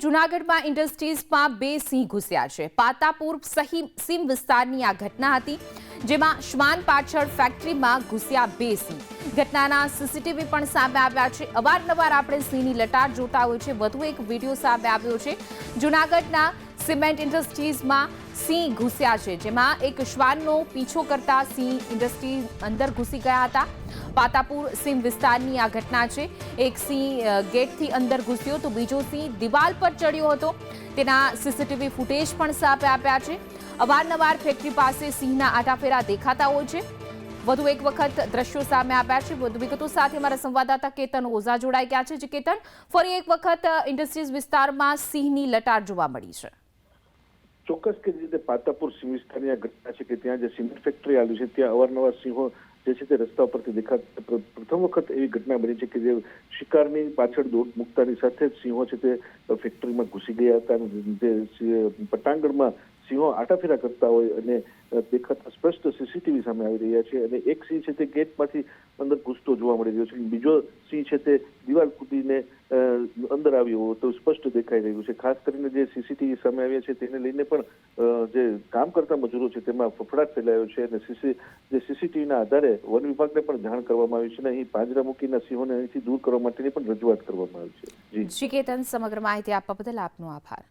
જૂનાગઢમાં ઇન્ડસ્ટ્રીઝમાં બે સિંહ ઘૂસ્યા છે। પાતાપુર સીમ વિસ્તારની આ ઘટના હતી, જેમાં શ્વાન પાછળ ફેક્ટરીમાં ઘૂસ્યા બે સિંહ। ઘટનાના સીસીટીવી પણ સામે આવ્યા છે। અવારનવાર આપણે સિંહની લટાર જોતા હોય છે। વધુ એક વિડીયો સામે આવ્યો છે। જૂનાગઢના સિમેન્ટ ઇન્ડસ્ટ્રીઝમાં સિંહ ઘૂસ્યા છે, જેમાં એક શ્વાનનો પીછો કરતા સિંહ ઇન્ડસ્ટ્રી અંદર ઘૂસી ગયા હતા। પાતાપુર સીમ વિસ્તારની આ ઘટના છે। એક સિંહ ગેટથી અંદર ઘૂસ્યો તો બીજો સિંહ દિવાલ પર ચડ્યો હતો। તેના સીસીટીવી ફૂટેજ પણ સામે આવ્યા છે। અવારનવાર ફેક્ટરી પાસે સિંહના આટાફેરા દેખાતા હોય છે। વધુ એક વખત દ્રશ્યો સામે આવ્યા છે। વધુ વિગતો સાથે અમારા સંવાદદાતા કેતન ઓઝા જોડાઈ ગયા છે। કેતન, ફરી એક વખત ઇન્ડસ્ટ્રીઝ વિસ્તારમાં સિંહની લટાર જોવા મળી છે। ચોક્કસ કે રીતે પાતાપુર સિંહ વિસ્તારની આ ઘટના છે કે ત્યાં જે સિમેન્ટ ફેક્ટરી આવેલી છે ત્યાં અવારનવાર સિંહો જે છે તે રસ્તા ઉપરથી દેખાતા પ્રથમ વખત એવી ઘટના બની છે કે જે શિકારની પાછળ દોડ મૂકતાની સાથે જ સિંહો છે તે ફેક્ટરીમાં ઘૂસી ગયા હતા અને જે પટાંગણમાં સિંહો આટાફેરા કરતા હોય અને દેખાતા સ્પષ્ટ સીસીટીવી સામે આવી રહ્યા છે। અને એક સિંહ છે તે ગેટમાંથી અંદર ઘૂસતો જોવા મળી રહ્યો છે, બીજો સિંહ છે તે દિવાલ કૂદીને અંદર આવ્યો તો સ્પષ્ટ દેખાઈ રહ્યું છે। ખાસ કરીને જે સીસીટીવી સામે આવ્યા છે તેને લઈને પણ જે કામ કરતા મજૂરો છે તેમાં ફફડાટ ફેલાયો છે અને જે સીસીટીવીના આધારે વન વિભાગને પણ જાણ કરવામાં આવી છે અને અહીં પાંજરા મૂકીને સિંહોને અહીંથી દૂર કરવા માટેની પણ રજૂઆત કરવામાં આવી છે। જી કેતન, સમગ્ર માહિતી આપવા બદલ આપનો આભાર।